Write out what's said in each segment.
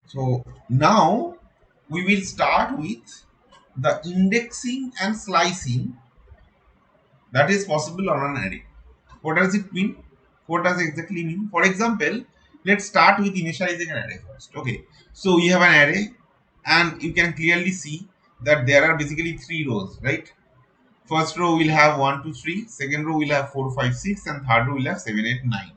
So now we will start with the indexing and slicing that is possible on an array. What does it mean? What does it exactly mean? For example, let's start with initializing an array first. Okay, so you have an array and you can clearly see that there are basically three rows, right? First row will have 1, 2, 3, second row will have 4, 5, 6, and third row will have 7, 8, 9.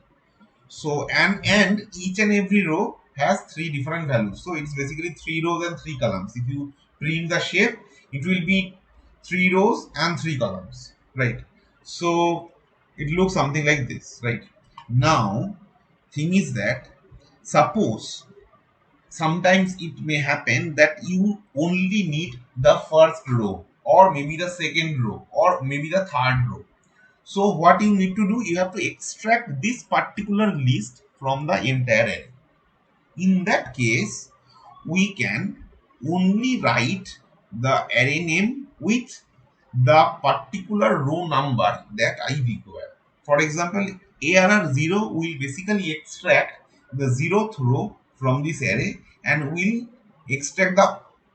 So and each and every row has three different values. So it's basically three rows and three columns. If you print the shape, it will be three rows and three columns, right? So it looks something like this, right? Now, thing is that suppose sometimes it may happen that you only need the first row or maybe the second row or maybe the third row. So what you need to do, you have to extract this particular list from the entire array. In that case, we can only write the array name with the particular row number that I require. For example, ARR0 will basically extract the zeroth row from this array and will extract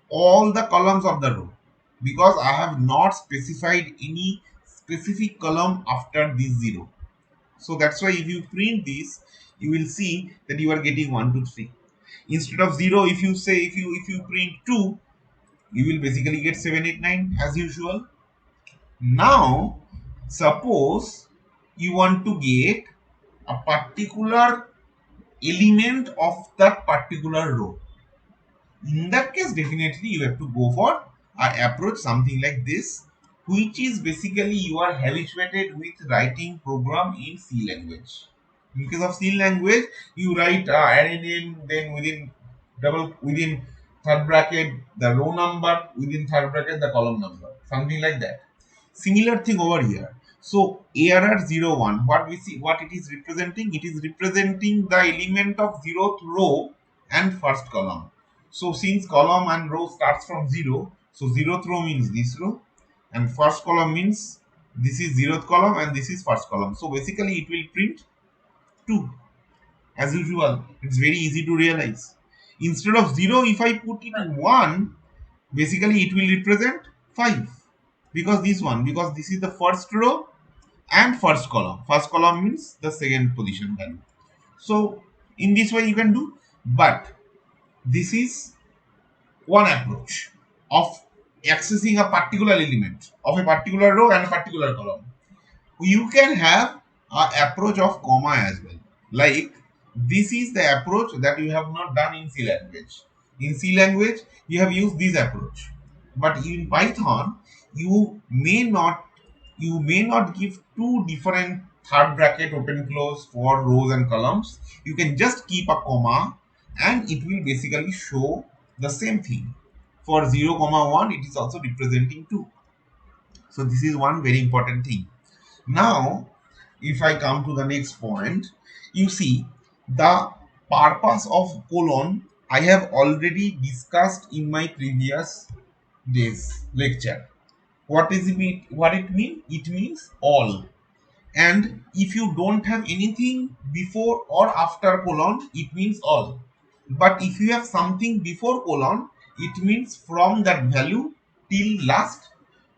all the columns of the row because I have not specified any specific column after this 0. So that's why if you print this, you will see that you are getting 1, 2, 3. Instead of 0, if you say if you print 2, you will basically get 7, 8, 9 as usual. Now, suppose you want to get a particular element of that particular row. In that case, definitely you have to go for a approach something like this, which is basically you are habituated with writing program in C language. In case of C language, you write array name, then within third bracket the row number, within third bracket the column number, something like that. Similar thing over here. So ARR01, what we see, what it is representing? It is representing the element of zeroth row and first column. So since column and row starts from 0, so zeroth row means this row and first column means this is zeroth column and this is first column. So basically it will print 2 as usual. It's very easy to realize. Instead of 0, if I put it 1, basically it will represent 5 because this is the first row and first column. First column means the second position value. So in this way you can do, but this is one approach of accessing a particular element of a particular row and a particular column. You can have an approach of comma as well. Like this is the approach that you have not done in C language. In C language, you have used this approach, but in Python, you may not give two different third bracket open close for rows and columns. You can just keep a comma, and it will basically show the same thing. For 0, 1, it is also representing 2. So this is one very important thing. Now, if I come to the next point, you see the purpose of colon I have already discussed in my previous days lecture. What is it mean? What it mean? It means all. And if you don't have anything before or after colon, it means all. But if you have something before colon, it means from that value till last.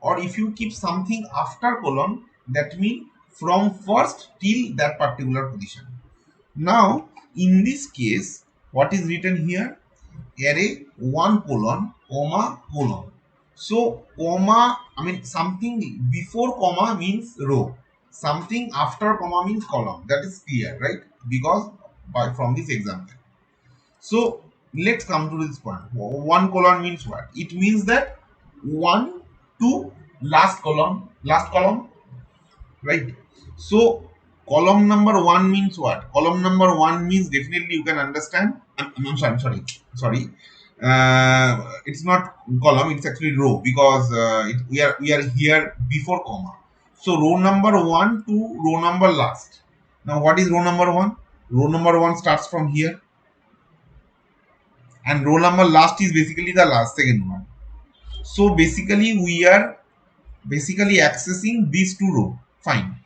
Or if you keep something after colon, that means from first till that particular position. Now, in this case, what is written here? Array 1 colon, comma, colon. So, comma, something before comma means row. Something after comma means column. That is clear, right? Because from this example. So, let's come to this point. 1 colon means what? It means that 1 to last column, right? So column number 1 means what? Column number 1 means definitely you can understand. I'm sorry. It's not column, it's actually row because we are here before comma. So row number 1 to row number last. Now what is row number 1? Row number 1 starts from here and row number last is basically the last second one. So basically we are accessing these two rows. Fine.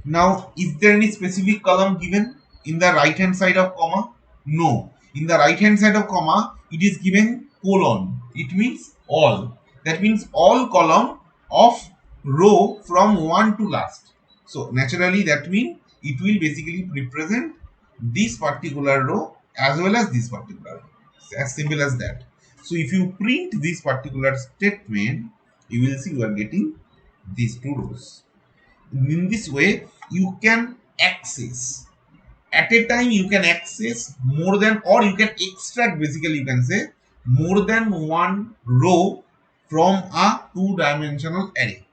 Now, is there any specific column given in the right hand side of comma? No. In the right hand side of comma, it is given colon. It means all. That means all column of row from 1 to last. So naturally that means it will basically represent this particular row as well as this particular row. It's as simple as that. So if you print this particular statement, you will see you are getting these two rows. In this way, you can access at a time, you can access more than, or you can extract, basically you can say, more than one row from a two-dimensional array.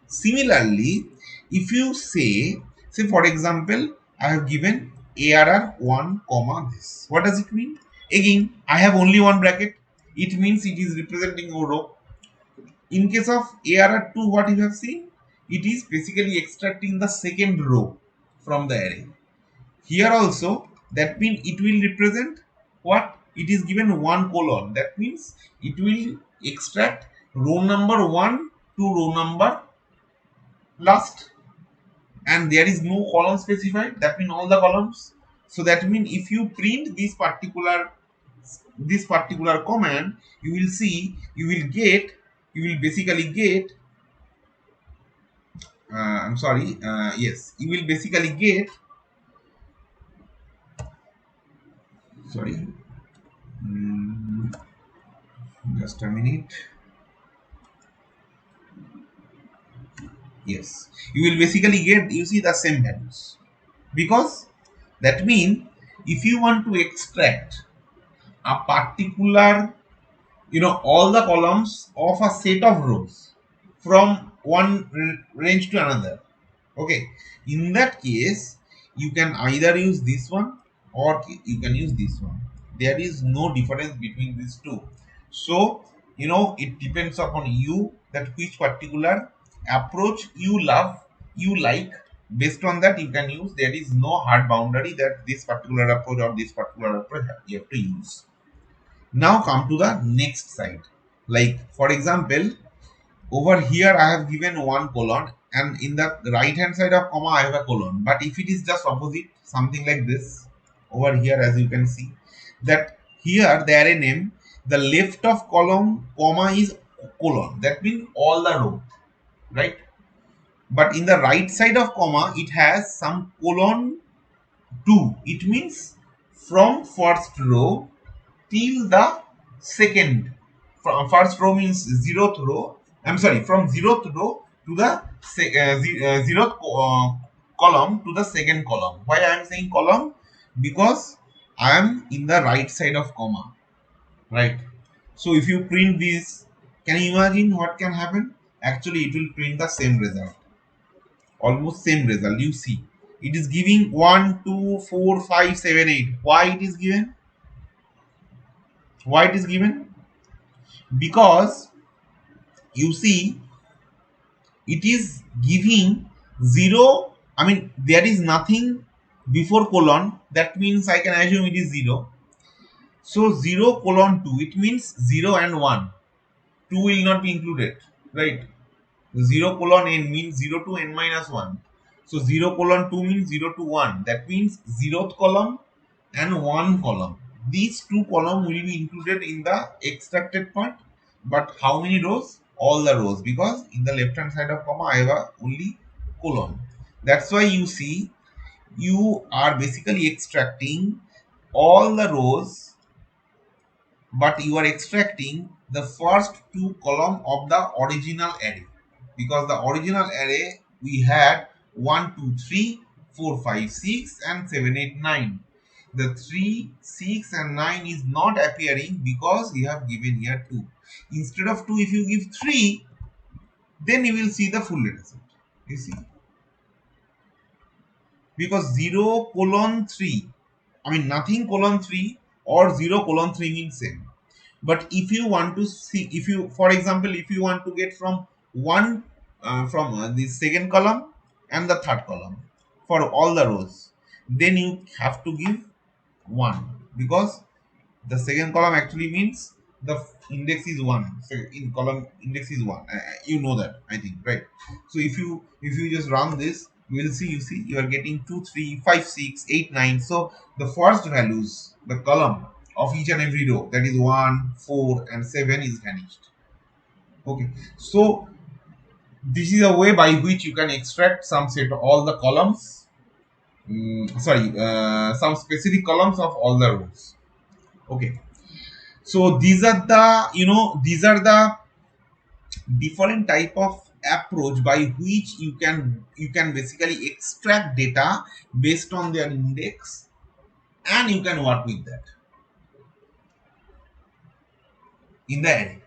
Similarly, if you say for example, I have given ARR 1 comma this. What does it mean? Again, I have only one bracket. It means it is representing a row. In case of ARR 2, what you have seen? It is basically extracting the second row from the array. Here also, that means it will represent what? It is given 1 colon. That means it will extract row number 1 to row number last, and there is no column specified. That means all the columns. So that means if you print this particular command, you will see, you will basically get I'm sorry, yes, you will basically get, sorry, mm, just a minute. Yes, you will basically get, you see, the same values, because that means if you want to extract a particular, all the columns of a set of rows from one range to another, okay, in that case you can either use this one or you can use this one. There is no difference between these two. So it depends upon you that which particular approach you love, you like. Based on that you can use. There is no hard boundary that this particular approach or this particular approach you have to use. Now come to the next side. Like for example, over here I have given one colon, and in the right hand side of comma I have a colon. But if it is just opposite, something like this, over here, as you can see, that here the array name, the left of column comma is colon. That means all the row, right? But in the right side of comma it has some colon 2. It means from first row till the second. From first row means zeroth row. I'm sorry, from zeroth row to the zeroth column to the second column. Why I am saying column? Because I am in the right side of comma, right? So if you print this, can you imagine what can happen? Actually, it will print the same result, almost same result. You see, it is giving 1, 2, 4, 5, 7, 8. Why it is given? Why it is given? Because you see, it is giving 0. I mean, there is nothing before colon. That means I can assume it is 0. So 0 colon 2, it means 0 and 1. 2 will not be included, right? 0 colon n means 0 to n minus 1. So 0 colon 2 means 0 to 1. That means 0th column and 1 column. These two columns will be included in the extracted part. But how many rows? All the rows, because in the left hand side of comma I have only colon. That's why you see, you are basically extracting all the rows, but you are extracting the first two column of the original array, because the original array we had 1 2 3 4 5 6 and 7 8 9. The 3 6 and 9 is not appearing because you have given here 2. Instead of 2, if you give 3, then you will see the full data set. You see, because 0 colon 3, I mean nothing colon 3 or 0 colon 3 means same. But if you want to see, if you, for example, if you want to get from one from the second column and the third column for all the rows, then you have to give 1, because the second column actually means the index is 1. So in column index is 1. You know that, I think, right? So if you just run this, You will see, you see, you are getting 2, 3, 5, 6, 8, 9. So the first values, the column of each and every row, that is 1, 4, and 7 is vanished. Okay. So this is a way by which you can extract some set of all the columns, some specific columns of all the rows. Okay. So these are the, these are the different type of approach by which you can basically extract data based on their index, and you can work with that in the array.